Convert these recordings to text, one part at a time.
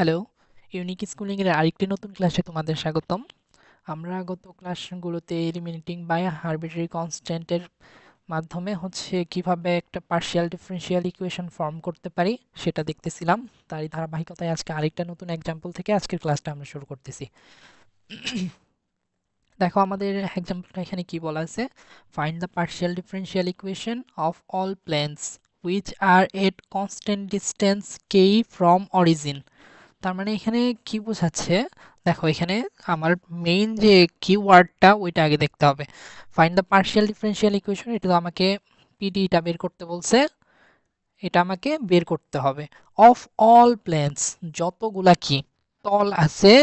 Hello, unique schooling এর আরেকটি নতুন ক্লাসে তোমাদের স্বাগতম। আমরা গত ক্লাসগুলোতে এলিমিনেটিং বাই আরবিট্রারি কনস্ট্যান্টের মাধ্যমে কিভাবে একটা পার্শিয়াল ডিফারেনশিয়াল ইকুয়েশন ফর্ম করতে পারি সেটা দেখতেছিলাম। তারই ধারাবাহিকতায় আজকে আরেকটা নতুন এক্সাম্পল থেকে আজকের ক্লাসটা আমরা শুরু করতেছি। দেখো আমাদের এক্সাম্পলটা এখানে কি বলা আছে, find the partial differential equation of all planes which are at constant distance K from origin. তার মানে এখানে কি বোঝাচ্ছে, দেখো এখানে আমার মেইন যে কিওয়ার্ডটা ওইটা আগে দেখতে হবে। Find the partial differential equation, এটা তো আমাকে পিডিটা বের করতে বলছে, এটা আমাকে বের করতে হবে। অফ অল প্লেনস, যতগুলা কি তল আছে,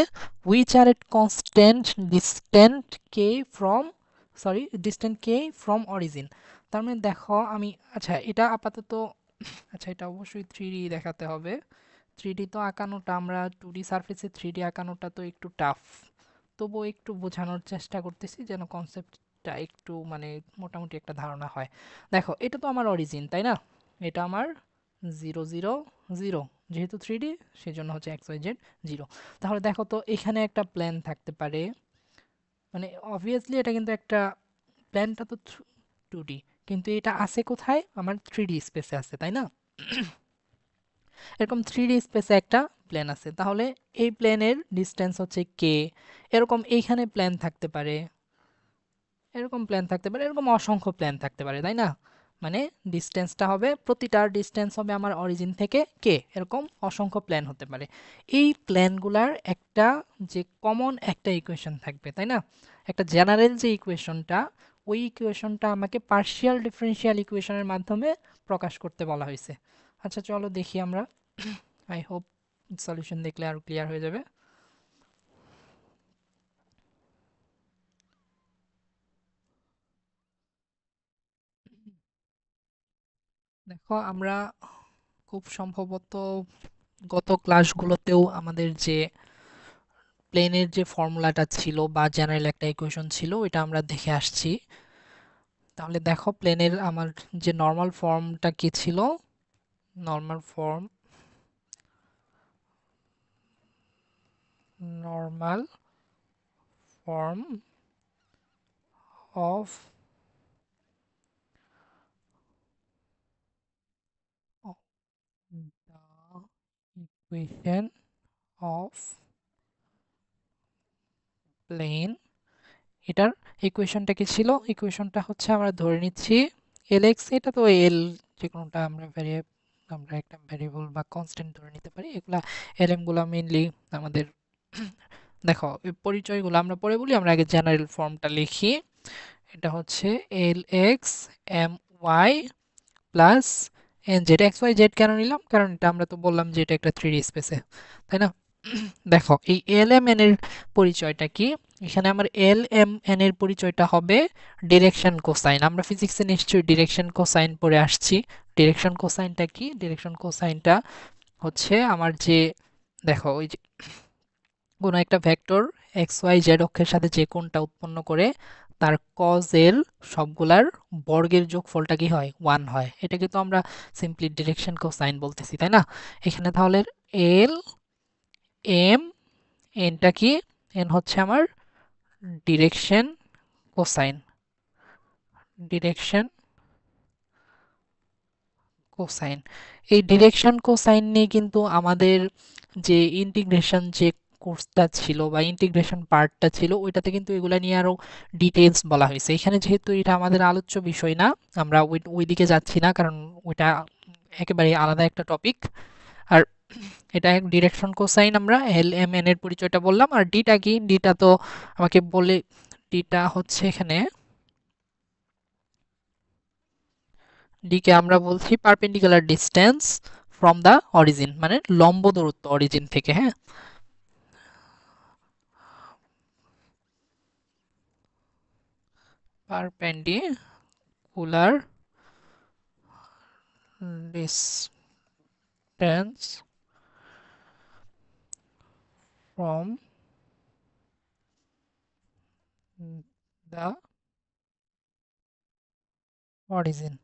which are at constant distant K from distant K from origin. তার মানে দেখো আমি, আচ্ছা এটা আপাতত, আচ্ছা এটা অবশ্যই 3D দেখাতে হবে। 3D তো আঁকানোটা, আমরা 2D সারফেসে 3D আঁকানোটা তো একটু টাফ, তবুও একটু বোঝানোর চেষ্টা করতেছি যেন কনসেপ্টটা একটু মানে মোটামুটি একটা ধারণা হয়। দেখো এটা তো আমার অরিজিন, তাই না? এটা আমার 0 0 0, যেহেতু 3D সেজন্য হচ্ছে এক্স ওয়াই জেড 0। তাহলে দেখো তো এখানে একটা প্ল্যান থাকতে পারে, মানে অবভিয়াসলি এটা কিন্তু একটা, প্ল্যানটা তো 2D, কিন্তু এটা আছে কোথায়? আমার 3D স্পেসে আছে, তাই না? এরকম 3D স্পেসে একটা প্লেন আছে, তাহলে এই প্লেনের ডিস্টেন্স হচ্ছে কে। এরকম এইখানে প্লেন থাকতে পারে, এরকম প্লেন থাকতে পারে, এরকম অসংখ্য প্লেন থাকতে পারে, তাই না? মানে ডিস্টেন্সটা হবে, প্রতিটার ডিস্টেন্স হবে আমার অরিজিন থেকে কে, এরকম অসংখ্য প্লেন হতে পারে। এই প্লেনগুলার একটা যে কমন একটা ইকুয়েশন থাকবে, তাই না? একটা জেনারেল যে ইকুয়েশনটা, ওই ইকুয়েশনটা আমাকে পার্শিয়াল ডিফারেনশিয়াল ইকুয়েশনের মাধ্যমে প্রকাশ করতে বলা হয়েছে। আচ্ছা চলো দেখি আমরা। আই হোপ সলিউশন দেখলে আরো ক্লিয়ার হয়ে যাবে। দেখো আমরা খুব সম্ভবত গত ক্লাসগুলোতেও আমাদের যে প্লেনের যে ফর্মুলাটা ছিল বা জেনারেল একটা ইকুয়েশন ছিল ওইটা আমরা দেখে আসছি। তাহলে দেখো প্লেনের আমার যে নর্মাল ফর্মটা কি ছিল, normal form, normal form of the equation of plane, এটার ইকুয়েশনটা কি ছিল? ইকুয়েশনটা হচ্ছে আমরা ধরে নিচ্ছি এল এক্স, এটা তো এল, যে কোনোটা আমরা একটা ভ্যারিয়েবল বা কনস্ট্যান্ট ধরে নিতে পারি। এগুলা এল এম গুলা মেইনলি আমাদের দেখো এই পরিচয়গুলো আমরা পরে বলি, আমরা আগে জেনারেল ফর্মটা লিখি। এটা হচ্ছে L X M Y plus N Z. X Y Z কেন নিলাম? কারণ এটা আমরা তো বললাম যে এটা একটা 3D স্পেসে, তাই না? দেখো এই এল এম এন এর পরিচয়টা কি? এখানে আমার এল এম এন এর পরিচয়টা হবে ডিরেকশন কোসাইন। আমরা ফিজিক্সে নিশ্চয়ই ডিরেকশন কোসাইন পড়ে আসছি। ডিরেকশন কোসাইনটা কি? ডিরেকশন কোসাইনটা হচ্ছে আমার যে, দেখো ওই যে কোনো একটা ভেক্টর এক্স ওয়াই জেড অক্ষের সাথে যে কোণটা উৎপন্ন করে তার কজ এল সবগুলার বর্গের যোগফলটা কি হয়? 1 হয়। এটাকে তো আমরা সিম্পলি ডিরেকশন কোসাইন বলতেছি, তাই না? এখানে তাহলে এল এম এনটা কি? এন হচ্ছে আমার ডিরেকশন কোসাইন, ডিরেকশন কোসাইন। এই ডিরেকশন কোসাইন নিয়ে কিন্তু আমাদের যে ইন্টিগ্রেশন যে কোর্সটা ছিল বা ইন্টিগ্রেশন পার্টটা ছিল ওইটাতে কিন্তু এগুলা নিয়ে আরো ডিটেলস বলা হয়েছে। এখানে যেহেতু এটা আমাদের আলোচ্য বিষয় না, আমরা ওই দিকে যাচ্ছি না, কারণ ওইটা একেবারে আলাদা একটা টপিক। আর এটা ডিরেকশন কোসাইন, আমরা এল এম এন এর পরিচয়টা বললাম। আর ডিটা কি? ডিটা তো আমাকে বলে, ডিটা হচ্ছে এখানে, ডি কে আমরা বলছি perpendicular distance from the origin, মানে লম্ব দূরত্ব অরিজিন থেকে, হ্যাঁ। Perpendicular distance from the origin.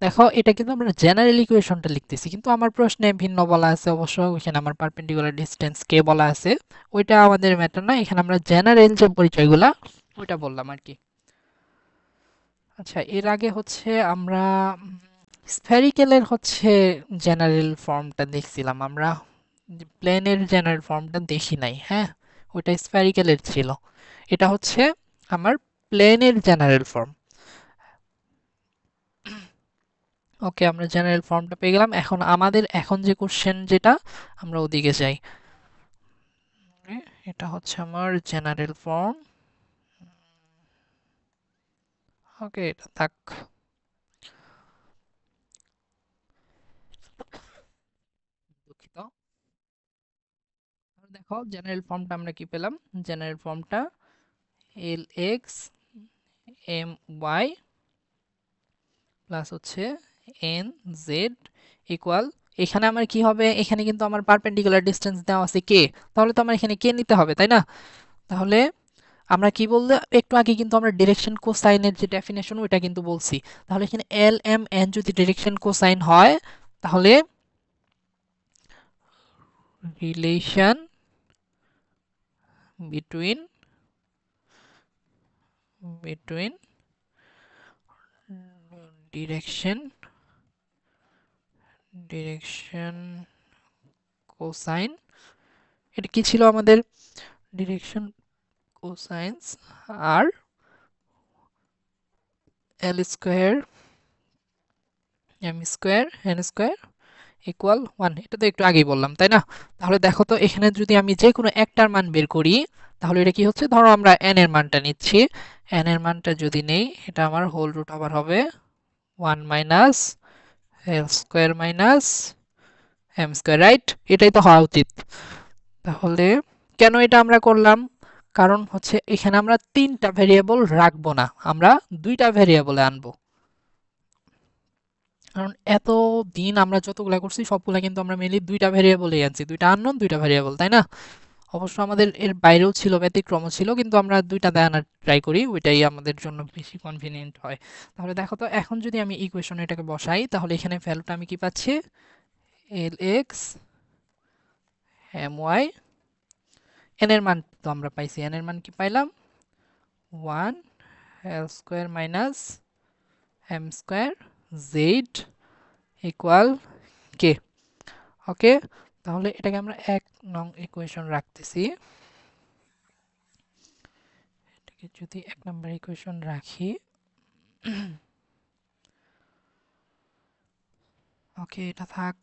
দেখো এটা কিন্তু আমরা জেনারেল ইকুয়েশনটা লিখতেছি, কিন্তু আমার প্রশ্নে ভিন্ন বলা আছে অবশ্য, ওইখানে আমার পারপেন্ডিকুলার ডিসটেন্স কে বলা আছে, ওইটা আমাদের ম্যাটার না, এখানে আমরা জেনারেল যে পরিচয়গুলা ওইটা বললাম আর কি। আচ্ছা, এর আগে হচ্ছে আমরা স্ফেরিক্যালের হচ্ছে জেনারেল ফর্মটা দেখছিলাম আমরা, প্লেনের জেনারেল ফর্মটা দেখি নাই, হ্যাঁ, ওইটা স্ফেরিক্যালের ছিল, এটা হচ্ছে আমার প্লেনের জেনারেল ফর্ম। ওকে, আমরা জেনারেল ফর্মটা পেয়ে গেলাম, এখন আমাদের এখন যে কোশ্চেন যেটা, আমরা ওদিকে যাই। এটা হচ্ছে আমার জেনারেল ফর্ম। ওকে, এটা থাক। দুঃখিত। দেখো জেনারেল ফর্মটা আমরা কি পেলাম, জেনারেল ফর্মটা এল এক্স এম ওয়াই প্লাস হচ্ছে এন জেড ইকুয়াল, এখানে আমার কি হবে, এখানে কিন্তু আমার পারপেন্ডিকুলার ডিসটেন্স দেওয়া আছে কে, তাহলে তো আমার এখানে কে নিতে হবে, তাই না? তাহলে আমরা কি বললে একটু আগে কিন্তু আমরা ডিরেকশন কোসাইনের যে ডেফিনেশন ওইটা কিন্তু বলছি, তাহলে এখানে এল এম এন যদি ডিরেকশন কোসাইন হয়, তাহলে relation between between direction direction cosine, এটা কি ছিল আমাদের, ডিরেকশন কোসাইন্স আর L square M square N square equal 1, এটা তো একটু আগেই বললাম, তাই না? তাহলে দেখো তো এখানে যদি আমি যে কোনো একটার মান বের করি, তাহলে এটা কি হচ্ছে, ধরো আমরা n এর মানটা নিচ্ছি, n এর মানটা যদি নেই, এটা আমার হোল রুট আবার হবে 1 minus L square minus M square, right? এটাই তো হওয়া উচিত। তাহলে কেন এটা আমরা করলাম, কারণ হচ্ছে এখানে আমরা তিনটা ভেরিয়েবল রাখবো না, আমরা দুইটা ভেরিয়েবলে আনবো। কারণ এত দিন আমরা যতগুলা করছি সবগুলা কিন্তু আমরা মেনলি দুইটা ভেরিয়েবলই আনছি, দুইটা আননোন দুইটা ভেরিয়েবল, তাই না? অবশ্য আমাদের এর বাইরেও ছিল, ব্যতিক্রমও ছিল, কিন্তু আমরা দুইটাতে আনার ট্রাই করি, ওইটাই আমাদের জন্য বেশি কনভিনিয়েন্ট হয়। তাহলে দেখো তো এখন যদি আমি ইকুয়েশনে এটাকে বসাই, তাহলে এখানে ভ্যালুটা আমি কি পাচ্ছি, এল এক্স এম ওয়াই, এন এর মান তো আমরা পাইছি, এন এর মান কি পাইলাম, 1 L square minus M square Z equal K. Okay, তাহলে এটাকে আমরা 1 নং ইকুয়েশন রাখতেছি, এটাকে যদি 1 নম্বর ইকুয়েশন রাখি, ওকে এটা থাক।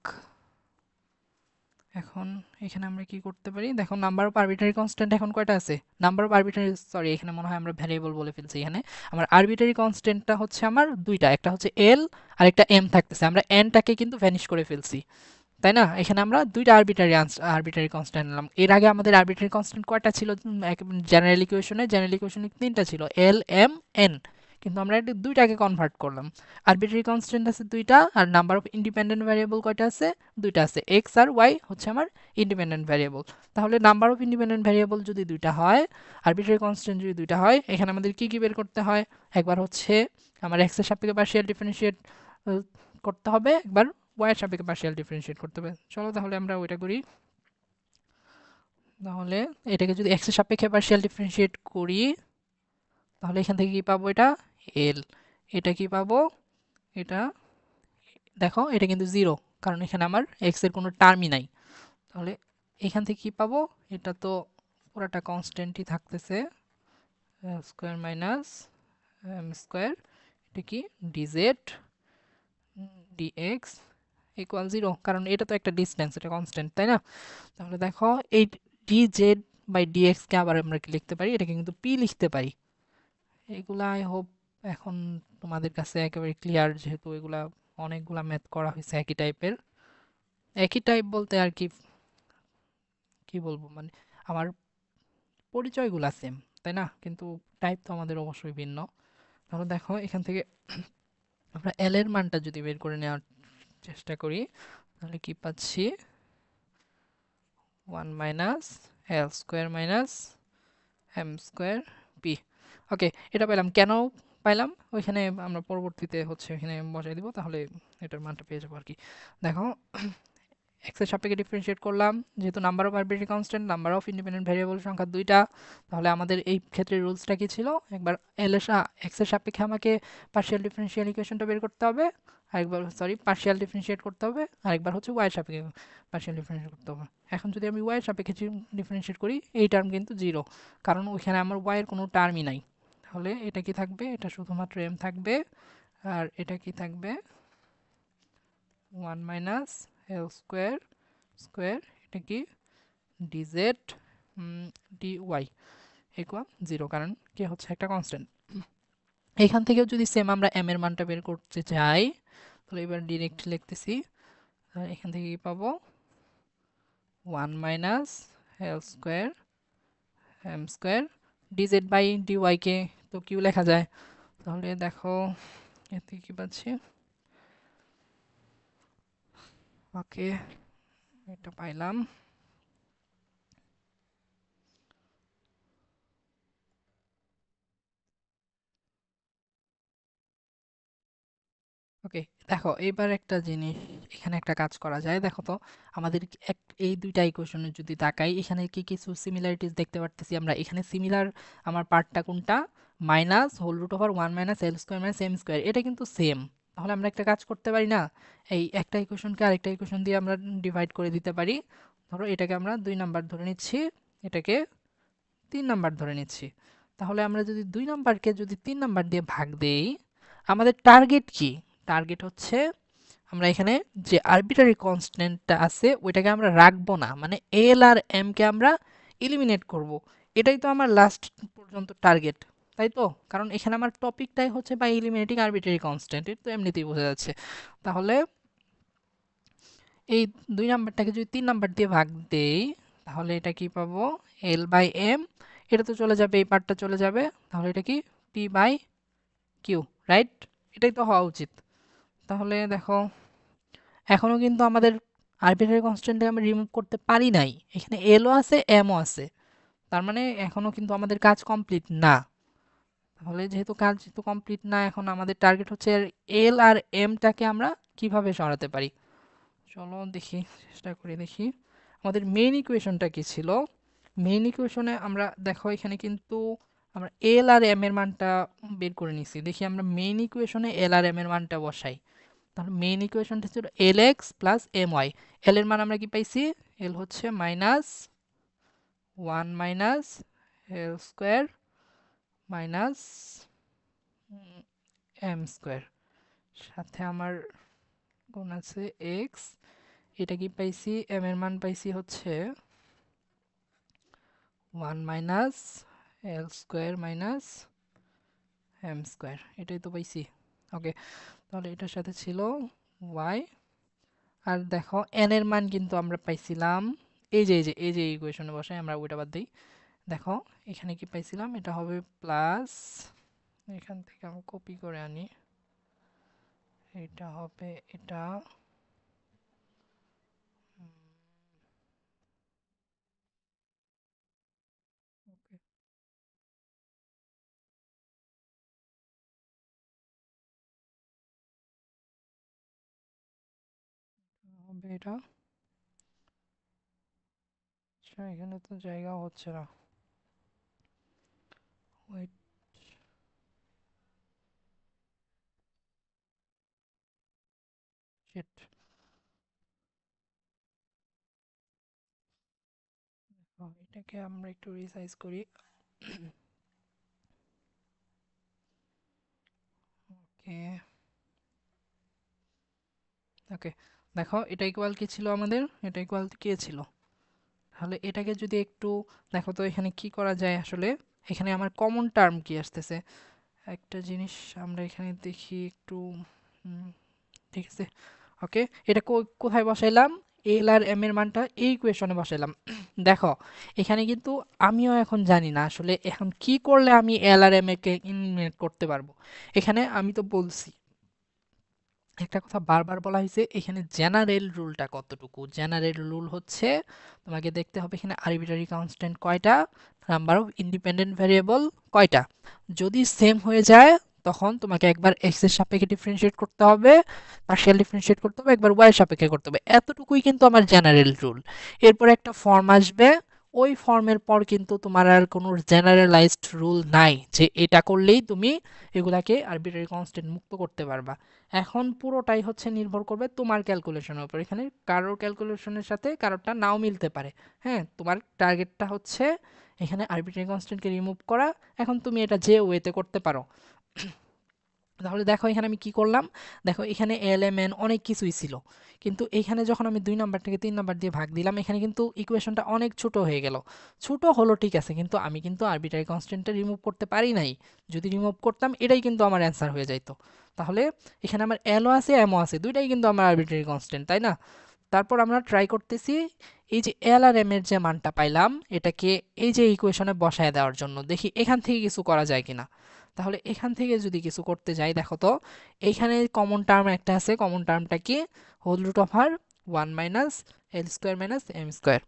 এখন এখানে আমরা কি করতে পারি, দেখো নাম্বার অফ আরবিটারি কনস্ট্যান্ট এখন কয়টা আছে, নাম্বার অফ আরবিটারি, সরি এখানে মনে হয় আমরা ভ্যারিয়েবল বলে ফেলছি, এখানে আমার আরবিটারি কনস্ট্যান্টটা হচ্ছে আমার দুইটা, একটা হচ্ছে এল আর একটা এম থাকতেছে, আমরা এনটাকে কিন্তু ভ্যানিশ করে ফেলছি, তাই না? এখানে আমরা দুইটা আরবিটারি কনস্ট্যান্ট নিলাম, এর আগে আমাদের আরবিটারি কনস্ট্যান্ট কয়টা ছিল, জেনারেল ইকুয়েশনে তিনটা ছিল, এল এম এন, কিন্তু আমরা এটা দুইটাকে কনভার্ট করলাম। আরবিটারি কনস্ট্যান্ট আছে দুইটা, আর নাম্বার অফ ইন্ডিপেন্ডেন্ট ভ্যারিয়েবল কয়টা আছে, দুইটা আছে, এক্স আর ওয়াই হচ্ছে আমার ইন্ডিপেন্ডেন্ট ভ্যারিয়েবল। তাহলে নাম্বার অফ ইন্ডিপেন্ডেন্ট ভ্যারিয়েবল যদি দুইটা হয়, আরবিটারি কনস্ট্যান্ট যদি দুইটা হয়, এখানে আমাদের কি কি বের করতে হয়, একবার হচ্ছে আমার এক্স এর সাপেক্ষে পার্শিয়াল ডিফারেন্সিয়েট করতে হবে, একবার ওয়াই এর সাপেক্ষে পার্শিয়াল ডিফারেন্সিয়েট করতে হবে। চলো তাহলে আমরা ওইটা করি। তাহলে এটাকে যদি এক্স এর সাপেক্ষে পার্শিয়াল ডিফারেন্সিয়েট করি, তাহলে এখান থেকে কি পাবো, এটা এল, এটা কি পাবো, এটা দেখো এটা কিন্তু জিরো, কারণ এখানে আমার এক্স এর কোনো টার্মই নাই। তাহলে এখান থেকে কি পাবো, এটা তো পুরাটা কনস্ট্যান্টই থাকতেছে, স্কোয়ার মাইনাস এম স্কোয়ার, এটা কি ডিজেড ডিএক্স ইকুয়াল জিরো, কারণ এটা তো একটা ডিস্টেন্স, এটা কনস্ট্যান্ট, তাই না? তাহলে দেখো এই ডিজেড বাই ডিএক্স কে আবার আমরা কি লিখতে পারি, এটাকে কিন্তু পি লিখতে পারি। এগুলা আই হোপ এখন তোমাদের কাছে একেবারে ক্লিয়ার, যেহেতু এগুলা অনেকগুলা ম্যাথ করা হয়েছে একই টাইপের, একই টাইপ বলতে আর কি, কি বলবো মানে আমার পরিচয়গুলা সেম, তাই না? কিন্তু টাইপ তো আমাদের অবশ্যই ভিন্ন। তাহলে দেখো এখান থেকে আমরা এল এর মানটা যদি বের করে নেওয়ার চেষ্টা করি, তাহলে কি পাচ্ছি, 1 minus L square minus M square P. Okay, এটা পেলাম, কেন পাইলাম, ওইখানে আমরা পরবর্তীতে হচ্ছে এখানে বসাই দিব, তাহলে এটার মানটা পেয়ে যাবো আর কি। দেখো এক্স এর সাপেক্ষে ডিফারেন্সিয়েট করলাম, যেহেতু number of arbitrary constant, number of independent variable সংখ্যা দুইটা, তাহলে আমাদের এই ক্ষেত্রে রুলসটা কি ছিল, একবার এক্স এর সাপেক্ষে আমাকে পার্শিয়াল ডিফারেনশিয়াল ইকুয়েশনটা বের করতে হবে, আরেকবার সরি পার্শিয়াল ডিফারেন্সিয়েট করতে হবে, আরেকবার হচ্ছে ওয়াই এর সাপেক্ষে পার্শিয়াল ডিফারেন্সিয়েট করতে হবে। এখন যদি আমি ওয়াই এর সাপেক্ষে ডিফারেন্সিয়েট করি, এই টার্ম কিন্তু জিরো, কারণ ওইখানে আমার ওয়াই এর কোনো টার্মই নাই। তাহলে এটা কি থাকবে, এটা শুধুমাত্র এম থাকবে, আর এটা কি থাকবে, 1 মাইনাস এল স্কোয়ার স্কোয়ার, এটা কি ডিজেড ডিওয়াই ইকুয়াল জিরো, কারণ কি হচ্ছে একটা কনস্ট্যান্ট। এখান থেকেও যদি সেম আমরা এম এর মানটা বের করতে চাই, তাহলে এবার ডিরেক্ট লিখতেছি, এখান থেকে কি পাবো, 1 minus L square M square, D Z by D Y কে তো কিউ লেখা যায়, তাহলে দেখো এতে কি পাচ্ছি, ওকে এটা পাইলাম। ওকে, দেখো এবার একটা জিনিস এখানে একটা কাজ করা যায়, দেখো তো আমাদের এই দুইটা ইকুয়েশনে যদি তাকাই, এখানে কি কিছু সিমিলারিটিস দেখতে পারতেছি আমরা। এখানে সিমিলার আমার পার্টটা কোনটা, minus whole root over 1 minus L square minus M square, এটা কিন্তু সেম। তাহলে আমরা একটা কাজ করতে পারি না, এই একটা ইকুয়েশনকে আরেকটা ইকুয়েশন দিয়ে আমরা ডিভাইড করে দিতে পারি। ধরো এটাকে আমরা 2 নাম্বার ধরে নিচ্ছি, এটাকে 3 নাম্বার ধরে নিচ্ছি। তাহলে আমরা যদি 2 নাম্বারকে যদি 3 নাম্বার দিয়ে ভাগ দেই, আমাদের টার্গেট কি, টার্গেট হচ্ছে আমরা এখানে যে আরবিট্রারি কনস্ট্যান্টটা আছে ওইটাকে আমরা রাখবো না, মানে এল আর এম কে আমরা এলিমিনেট করব। এটাই তো আমার লাস্ট পর্যন্ত টার্গেট, তাই তো? কারণ এখানে আমার টপিকটাই হচ্ছে বাই এলিমিনেটিং আরবিট্রারি কনস্ট্যান্ট, এটা তো এমনিতেই বোঝা যাচ্ছে। তাহলে এই 2 নাম্বারটাকে যদি 3 নাম্বার দিয়ে ভাগ দেই, তাহলে এটা কি পাবো, এল বাই এম, এটা তো চলে যাবে, এই পার্টটা চলে যাবে, তাহলে এটা কি পি বাই কিউ, রাইট? এটাই তো হওয়া উচিত। তাহলে দেখো এখনো কিন্তু আমাদের আরবিট্রারি কনস্ট্যান্টকে আমরা রিমুভ করতে পারি নাই, এখানে এলও আছে এমও আছে, তার মানে এখনো কিন্তু আমাদের কাজ কমপ্লিট না। তাহলে যেহেতু কাজ যেহেতু কমপ্লিট না, এখন আমাদের টার্গেট হচ্ছে এল আর এমটাকে আমরা কিভাবে সরাতে পারি। চলো দেখি, চেষ্টা করে দেখি আমাদের মেইন ইকুয়েশনটা কি ছিল। মেইন ইকুয়েশনে আমরা দেখো এখানে কিন্তু আমরা এল আর এম এর মানটা বের করে নিছি, দেখি আমরা মেইন ইকুয়েশনে এল আর এম এর মানটা বসাই। তাহলে মেইন ইকুয়েশনটা ছিল L X plus M Y, এল এর মান আমরা কি পাইছি, এল হচ্ছে minus 1 minus L square minus M square, সাথে আমার গুণ আছে এক্স, এটা কি পাইছি, এম এর মান পাইছি হচ্ছে 1 minus L square minus M square, এটাই তো পাইছি। ওকে, তাহলে এটার সাথে ছিল ওয়াই, আর দেখো এন এর মান কিন্তু আমরা পাইছিলাম এই যে ইকুয়েশনে বসাই আমরা ওইটা বাদ দিই। দেখো এখানে কি পাইছিলাম, এটা হবে প্লাস, এখান থেকে আমি কপি করে আনি, এটা হবে এটা, ওকে হবে এটা, আচ্ছা এখানে তো জায়গা হচ্ছে না, ওয়েট, শিট, এটাকে আমরা একটু রিসাইজ করি। ওকে ওকে, দেখো এটা ইকুয়াল কি ছিল আমাদের, এটা ইকুয়াল কে ছিল, তাহলে এটাকে যদি একটু দেখো তো এখানে কি করা যায় আসলে। এখানে আমার কমন টার্ম কি আসতেছে, একটা জিনিস আমরা এখানে দেখি একটু, ঠিক আছে। ওকে, এটা কোথায় বসাইলাম, এল আর এম এর মানটা এই ইকুয়েশনে বসাইলাম। দেখো এখানে কিন্তু আমিও এখন জানি না আসলে এখন কি করলে আমি এল আর এম কে ইলিমিনেট করতে পারবো। এখানে আমি তো বলছি, একটা কথা বারবার বলা হয়েছে, এখানে জেনারেল রুলটা কতটুকু, জেনারেল রুল হচ্ছে তোমাকে দেখতে হবে এখানে আরবিট্রারি কনস্ট্যান্ট কয়টা, নাম্বার অফ ইন্ডিপেন্ডেন্ট ভ্যারিয়েবল কয়টা, যদি সেম হয়ে যায় তখন তোমাকে একবার এক্স এর সাপেক্ষে ডিফারেন্সিয়েট করতে হবে, পার্শিয়াল ডিফারেন্সিয়েট করতে হবে, একবার ওয়াই এর সাপেক্ষে করতে হবে। এতটুকুই কিন্তু আমার জেনারেল রুল। এরপর একটা ফর্ম আসবে, ওই ফর্মের পর কিন্তু তোমার আর কোনো জেনারেলাইজড রুল নাই যে এটা করলেই তুমি এগুলাকে আরবিট্রারি কনস্ট্যান্ট মুক্ত করতে পারবা। এখন পুরোটাই হচ্ছে নির্ভর করবে তোমার ক্যালকুলেশনের উপর। এখানে কারোর ক্যালকুলেশনের সাথে কারোরটা নাও মিলতে পারে। হ্যাঁ, তোমার টার্গেটটা হচ্ছে এখানে আরবিট্রারি কনস্ট্যান্টকে রিমুভ করা। এখন তুমি এটা যে ওয়েতে করতে পারো। তাহলে দেখো এখানে আমি কি করলাম, দেখো এখানে এল এম এন অনেক কিছুই ছিল, কিন্তু এখানে যখন আমি 2 নাম্বারটাকে 3 নাম্বার দিয়ে ভাগ দিলাম, এখানে কিন্তু ইকুয়েশনটা অনেক ছোট হয়ে গেল। ছোট হলো ঠিক আছে, কিন্তু আমি কিন্তু আরবিট্রারি কনস্ট্যান্টটা রিমুভ করতে পারি নাই। যদি রিমুভ করতাম এটাই কিন্তু আমার অ্যান্সার হয়ে যাইতো। তাহলে এখানে আমার এলও আছে এমও আছে, দুইটাই কিন্তু আমার আরবিট্রারি কনস্ট্যান্ট, তাই না? তারপর আমরা ট্রাই করতেছি এই যে এল আর এম এর যে মানটা পাইলাম এটাকে এই যে ইকুয়েশনে বসায় দেওয়ার জন্য, দেখি এখান থেকে কিছু করা যায় কিনা। তাহলে এখান থেকে যদি কিছু করতে যাই, দেখো তো এইখানে কমন টার্ম একটা আছে, কমন টার্মটা কি, হোল রুট অফ আর 1 minus L square minus M square.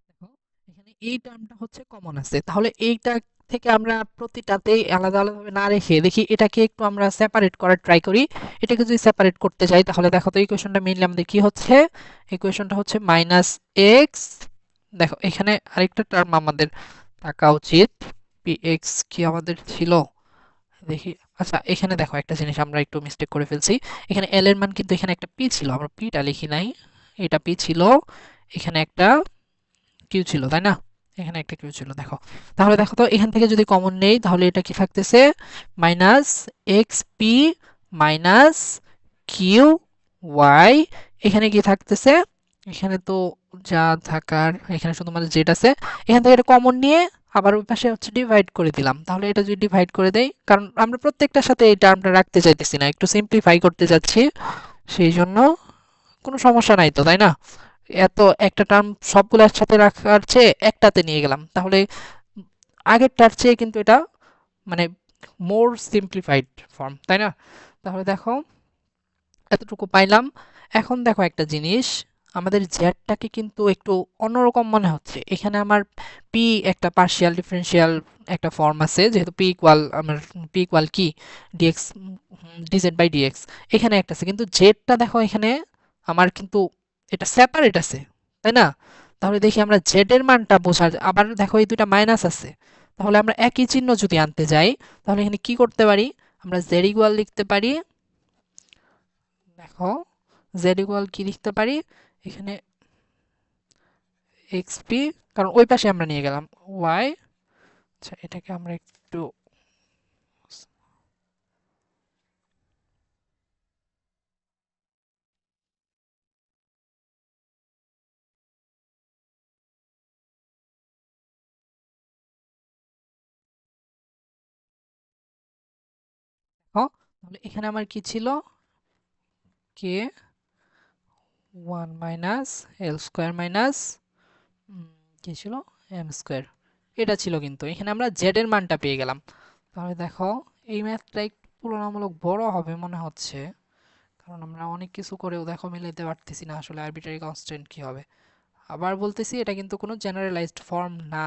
দেখো এখানে এই টার্মটা হচ্ছে কমন আছে, তাহলে এইটা থেকে আমরা প্রতিটাতেই আলাদা আলাদাভাবে না রেখে দেখি এটাকে একটু আমরা সেপারেট করার ট্রাই করি। এটাকে যদি সেপারেট করতে চাই তাহলে দেখো তো ইকুয়েশনটা মেইনলি আমাদের কি হচ্ছে, ইকুয়েশনটা হচ্ছে মাইনাস এক্স, দেখো এখানে আরেকটা টার্ম আমাদের থাকা উচিত, পি এক্স কি আমাদের ছিল দেখি। আচ্ছা এখানে দেখো একটা জিনিস আমরা একটু মিস্টেক করে ফেলছি, এখানে এল এর মান কিন্তু এখানে একটা পি ছিল, আমরা পিটা লিখি নাই, এটা পি ছিল, এখানে একটা কিউ ছিল, তাই না? এখানে একটা কিউ ছিল, দেখো। তাহলে দেখো তো এখান থেকে যদি কমন নেই তাহলে এটা কি থাকতেছে, minus X P minus Q Y. এখানে কি থাকতেছে, এখানে তো যা থাকার এখানে শুধুমাত্র জেড আছে, এখান থেকে এটা কমন নিয়ে আবার ওই পাশে হচ্ছে ডিভাইড করে দিলাম। তাহলে এটা যদি ডিভাইড করে দেই, কারণ আমরা প্রত্যেকটার সাথে এই টার্মটা রাখতে চাইতেছি না, একটু সিম্পলিফাই করতে যাচ্ছি, সেই জন্য কোনো সমস্যা নাই তো, তাই না? এত একটা টার্ম সবগুলো একসাথে রাখার চেয়ে একটাতে নিয়ে গেলাম, তাহলে আগেরটার চেয়ে কিন্তু এটা মানে মোর সিম্পলিফাইড ফর্ম, তাই না? তাহলে দেখো এতটুকু পাইলাম। এখন দেখো একটা জিনিস, আমাদের জেডটাকে কিন্তু একটু অন্যরকম মনে হচ্ছে। এখানে আমার পি একটা পার্শিয়াল ডিফারেন্সিয়াল একটা ফর্ম আছে, যেহেতু পি ইকুয়াল আমার পি ইকুয়াল কি ডিএক্স ডিজেড বাই ডিএক্স, এখানে একটা আছে, কিন্তু জেডটা দেখো এখানে আমার কিন্তু এটা সেপারেট আছে, তাই না? তাহলে দেখি আমরা জেড এর মানটা বোঝার, আবার দেখো এই দুইটা মাইনাস আছে, তাহলে আমরা একই চিহ্ন যদি আনতে যাই তাহলে এখানে কি করতে পারি, আমরা জেড ইকুয়াল লিখতে পারি, দেখো জেড ইকুয়াল কি লিখতে পারি এখানে এক্সপি, কারণ ওই পাশে আমরা নিয়ে গেলাম ওয়াই। আচ্ছা এটাকে আমরা একটু দেখো, তাহলে এখানে আমার কি ছিল, কে 1 মাইনাস এল স্কোয়ার মাইনাস কি ছিল এম স্কোয়ার, এটা ছিল, কিন্তু এখানে আমরা জেড এর মানটা পেয়ে গেলাম। তাহলে দেখো এই ম্যাথটা একটু তুলনামূলক বড় হবে মনে হচ্ছে, কারণ আমরা অনেক কিছু করেও দেখো মিলাইতে পারতেছি না আসলে আরবিট্রারি কনস্ট্যান্ট কি হবে। আবার বলতেছি এটা কিন্তু কোনো জেনারেলাইজড ফর্ম না,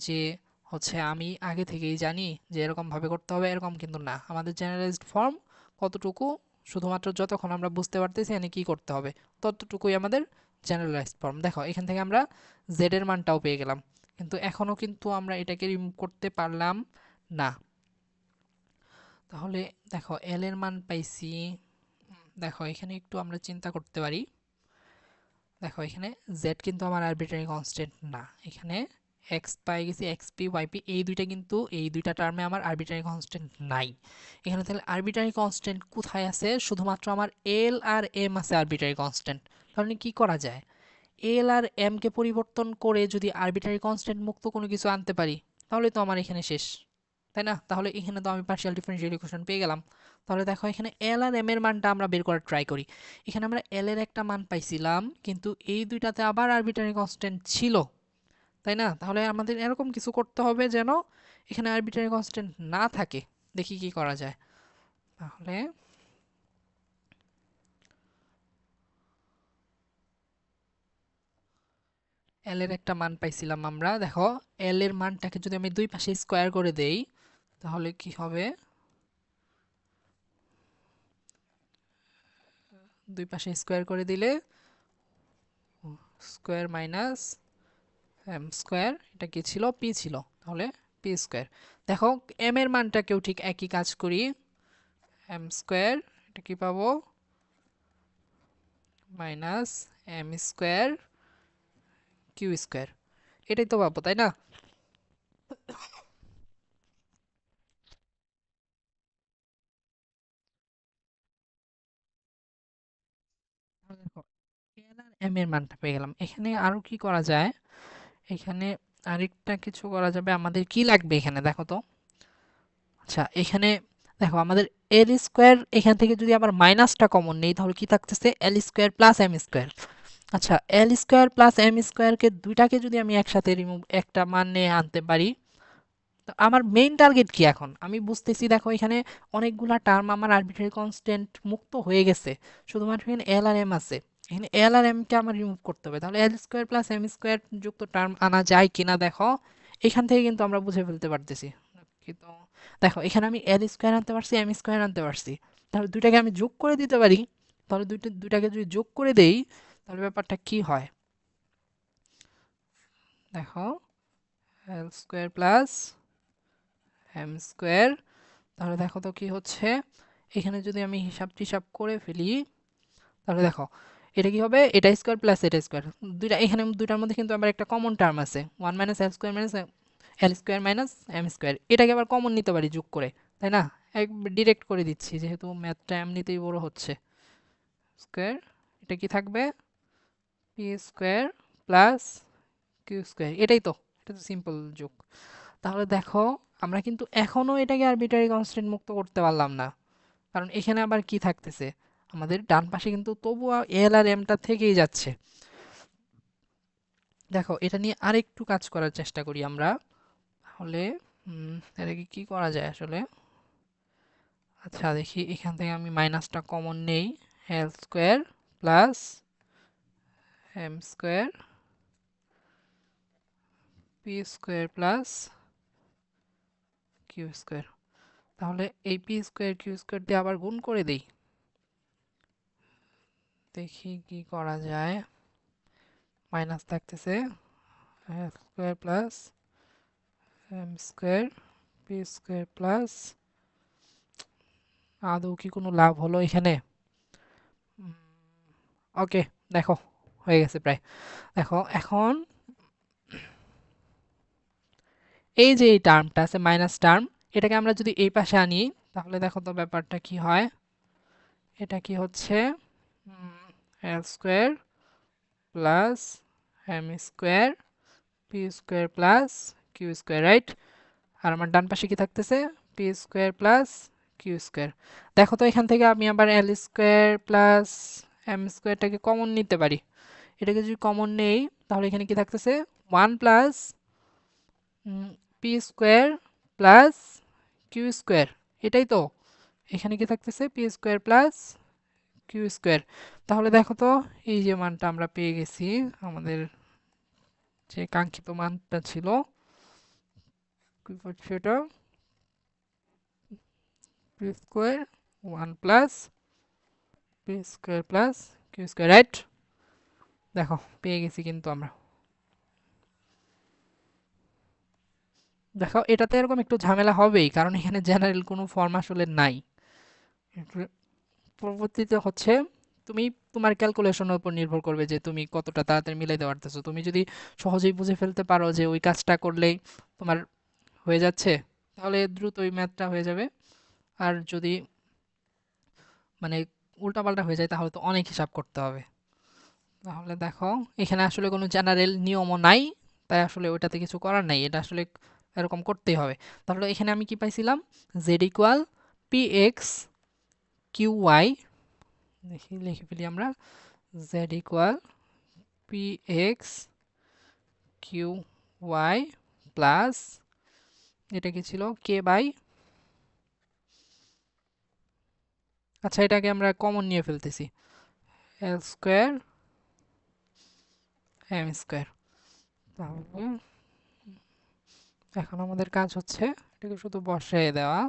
যে হচ্ছে আমি আগে থেকেই জানি যে এরকম ভাবে করতে হবে, এরকম কিন্তু না। আমাদের জেনারেলাইজড ফর্ম কতটুকু, শুধুমাত্র যতক্ষণ আমরা বুঝতে পারতেছি এখানে কি করতে হবে ততটুকুই আমাদের জেনারেলাইজড ফর্ম। দেখো এখান থেকে আমরা জেড এর মানটাও পেয়ে গেলাম, কিন্তু এখনো কিন্তু আমরা এটাকে রিমুভ করতে পারলাম না। তাহলে দেখো এল এর মান পাইছি, দেখো এখানে একটু আমরা চিন্তা করতে পারি, দেখো এখানে z কিন্তু আমার আরবিট্রারি কনস্ট্যান্ট না, এখানে x পাই গেছি, xp yp এই দুইটা কিন্তু এই দুইটা টার্মে আমার আরবিট্রারি কনস্ট্যান্ট নাই। এখানে তাহলে আরবিট্রারি কনস্ট্যান্ট কোথায় আছে, শুধুমাত্র আমার l আর m আছে আরবিট্রারি কনস্ট্যান্ট। তাহলে কি করা যায়, l আর m কে পরিবর্তন করে যদি আরবিট্রারি কনস্ট্যান্ট মুক্ত কোনো কিছু আনতে পারি তাহলে তো আমার এখানে শেষ, তাই না? তাহলে এখানে তো আমি পার্শিয়াল ডিফারেনশিয়াল ইকুয়েশন পেয়ে গেলাম। তাহলে দেখো এখানে এল আর এম এর মানটা আমরা বের করার ট্রাই করি। এখানে আমরা এল এর একটা মান পাইছিলাম, কিন্তু এই দুইটাতে আবার আরবিট্রারি কনস্ট্যান্ট ছিল, তাই না? তাহলে আমাদের এরকম কিছু করতে হবে যেন এখানে আরবিট্রারি কনস্ট্যান্ট না থাকে। দেখি কি করা যায়। তাহলে এল এর একটা মান পাইছিলাম আমরা। দেখো এল এর মানটাকে যদি আমি দুই পাশে স্কোয়ার করে দেই তাহলে কি হবে, দুই পাশে স্কোয়ার করে দিলে স্কোয়ার মাইনাস এম স্কোয়ার, এটা কি ছিল, পি ছিল, তাহলে পি স্কোয়ার। দেখো এম এর মানটাকেও ঠিক একই কাজ করি, এম স্কোয়ার, এটা কি পাবো, minus M square Q square, এটাই তো পাবো তাই না? তাহলে দেখো এল আর এম এর মানটা পেয়ে গেলাম। এখানে আরো কি করা যায়, এখানে আরেকটা কিছু করা যাবে। আমাদের কি লাগবে এখানে দেখো তো, আচ্ছা এখানে দেখো আমাদের এল স্কোয়ার, এখান থেকে যদি আবার মাইনাসটা কমন নেই তাহলে কি থাকতেছে, L square plus M square. আচ্ছা এল স্কোয়ার প্লাস এম স্কোয়ারকে দুইটাকে যদি আমি একসাথে রিমুভ একটা মানে আনতে পারি, তো আমার মেইন টার্গেট কি এখন আমি বুঝতেছি। দেখো এখানে অনেকগুলা টার্ম আমার আরবিট্রারি কনস্ট্যান্ট মুক্ত হয়ে গেছে, শুধুমাত্র এখানে এল আর এম আছে। এখানে এল আর এম কে আমার রিমুভ করতে হবে, তাহলে এল স্কোয়ার প্লাস এম স্কোয়ার যুক্ত টার্ম আনা যায় কিনা দেখো, এখান থেকে কিন্তু আমরা বুঝে ফেলতে পারতেছি। কিন্তু দেখো এখানে আমি এল স্কোয়ার আনতে পারছি, এম স্কোয়ার আনতে পারছি, তাহলে দুইটাকে আমি যোগ করে দিতে পারি। তাহলে দুইটাকে যদি যোগ করে দেই তাহলে ব্যাপারটা কি হয়, দেখো এল স্কোয়ার প্লাস এম স্কোয়ার, তাহলে দেখো তো কি হচ্ছে, এখানে যদি আমি হিসাব টিসাব করে ফেলি তাহলে দেখো এটা কি হবে, এটা স্কোয়ার প্লাস এটা স্কোয়ার, দুইটা এখানে দুইটার মধ্যে কিন্তু আবার একটা কমন টার্ম আছে, one minus L square minus L square minus M square, এটাকে আবার কমন নিতে পারি যোগ করে, তাই না? এক ডিরেক্ট করে দিচ্ছি যেহেতু ম্যাথটা এমনিতেই বড় হচ্ছে। স্কোয়ার, এটা কি থাকবে, P square plus Q square, এটাই তো, এটা তো সিম্পল যোগ। তাহলে দেখো আমরা কিন্তু এখনো এটাকে আরবিট্রারি কনস্ট্যান্ট মুক্ত করতে পারলাম না, কারণ এখানে আবার কি থাকতেছে, আমাদের ডান পাশে কিন্তু তবুও এল আর এমটা থেকেই যাচ্ছে। দেখো এটা নিয়ে আরেকটু কাজ করার চেষ্টা করি আমরা, তাহলে এটাকে কি করা যায় আসলে। আচ্ছা দেখি এখান থেকে আমি মাইনাসটা কমন নেই, L square plus M square P square plus Q square, তাহলে এই পি স্কোয়ার কিউ স্কোয়ার দিয়ে আবার গুণ করে দেই, দেখি কি করা যায়। মাইনাস থাকতেছে L square plus M square P square plus, আদৌ কি কোনো লাভ হলো এখানে? ওকে, দেখো হয়ে গেছে প্রায়। দেখো এখন এই যে এই টার্মটা আছে মাইনাস টার্ম, এটাকে আমরা যদি এই পাশে আনি তাহলে দেখো তো ব্যাপারটা কি হয়, এটা কি হচ্ছে, L square plus M square P square plus Q square, right? আর আমার ডান পাশে কি থাকতেছে, P square plus Q square. দেখো তো এখান থেকে আমি আবার এল স্কোয়ার প্লাস এম স্কোয়ারটাকে কমন নিতে পারি, এটাকে যদি কমন নেই তাহলে এখানে কি থাকতেছে, one plus P square plus Q square, এটাই তো, এখানে কি থাকতেছে P square plus Q square. তাহলে দেখো তো এই যে মানটা আমরা পেয়ে গেছি, আমাদের যে কাঙ্ক্ষিত মানটা ছিল, কি হচ্ছে এটা, P square one plus P square plus Q square, right? দেখো পেয়ে গেছি কিন্তু আমরা। দেখো এটাতে এরকম একটু ঝামেলা হবেই, কারণ এখানে জেনারেল কোনো ফর্ম আসলে নাই। পরবর্তীতে হচ্ছে তুমি তোমার ক্যালকুলেশনের উপর নির্ভর করবে যে তুমি কতটা তাড়াতাড়ি মিলাইতে পারতেছো। তুমি যদি সহজেই বুঝে ফেলতে পারো যে ওই কাজটা করলেই তোমার হয়ে যাচ্ছে, তাহলে দ্রুত ওই ম্যাথটা হয়ে যাবে। আর যদি মানে উল্টাপাল্টা হয়ে যায় তাহলে তো অনেক হিসাব করতে হবে। তাহলে দেখো এখানে আসলে কোনো জেনারেল নিয়মও নাই, তাই আসলে ওইটাতে কিছু করার নাই, এটা আসলে এরকম করতেই হবে। তাহলে এখানে আমি কি পাইছিলাম, Z equal P X Q Y, দেখি লিখে ফেলি আমরা, Z equal P X Q Y plus, এটা কি ছিল, কে বাই আচ্ছা, এটাকে আমরা কমন নিয়ে ফেলতেছি, এল স্কোয়ার এম স্কোয়ার। তাহলে এখন আমাদের কাজ হচ্ছে এটাকে শুধু বসিয়ে দেওয়া।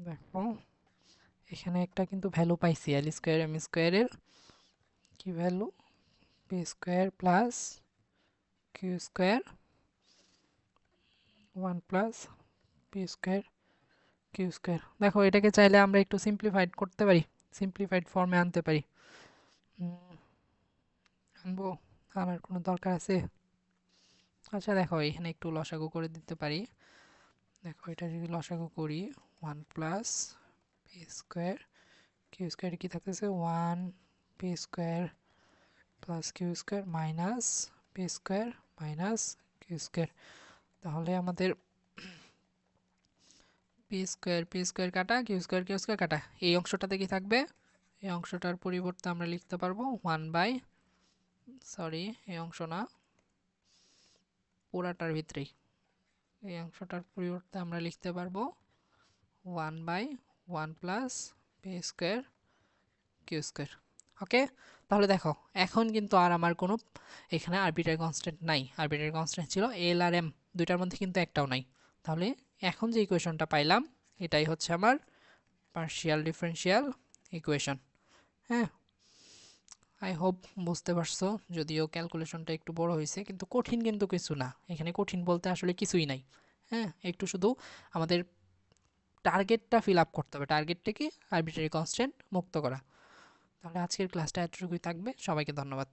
দেখো এখানে একটা কিন্তু ভ্যালু পাইছি, এল স্কোয়ার এম স্কোয়ারের কি value, P square plus Q square 1 plus P square Q square. দেখো এটাকে চাইলে আমরা একটু সিম্পলিফাইড করতে পারি, সিম্পলিফাইড ফর্মে আনতে পারি। আনবো, আনার কোনো দরকার আছে? আচ্ছা দেখো এখানে একটু লসাগু করে দিতে পারি। দেখো এটা যদি লসাগু করি, 1 plus P square Q square কি থাকতেছে, 1 P square plus Q square minus P square minus Q square. তাহলে আমাদের পি স্কোয়ার কাটা কিউ স্কোয়ার কাটা, এই অংশটাতে কি থাকবে, এই অংশটার পরিবর্তে আমরা লিখতে পারবো 1 বাই, সরি এই অংশ না, পুরাটার ভিতরেই এই অংশটার পরিবর্তে আমরা লিখতে পারবো 1 by 1 plus P square Q square. Okay, তাহলে দেখো এখন কিন্তু আর আমার কোনো এখানে আরবিট্রারি কনস্ট্যান্ট নাই। আরবিট্রারি কনস্ট্যান্ট ছিল এল আর এম, দুইটার মধ্যে কিন্তু একটাও নাই। তাহলে এখন যে ইকুয়েশনটা পাইলাম এটাই হচ্ছে আমার পার্শিয়াল ডিফারেনশিয়াল ইকুয়েশন। হ্যাঁ, আই হোপ বুঝতে পারছো, যদিও ক্যালকুলেশনটা একটু বড় হয়েছে, কিন্তু কঠিন কিন্তু কিছু না, এখানে কঠিন বলতে আসলে কিছুই নাই। হ্যাঁ, একটু শুধু আমাদের টার্গেটটা ফিল আপ করতে হবে, টার্গেটটাকে আরবিট্রারি কনস্ট্যান্ট মুক্ত করা। তাহলে আজকের ক্লাসটা এতটুকুই থাকবে, সবাইকে ধন্যবাদ।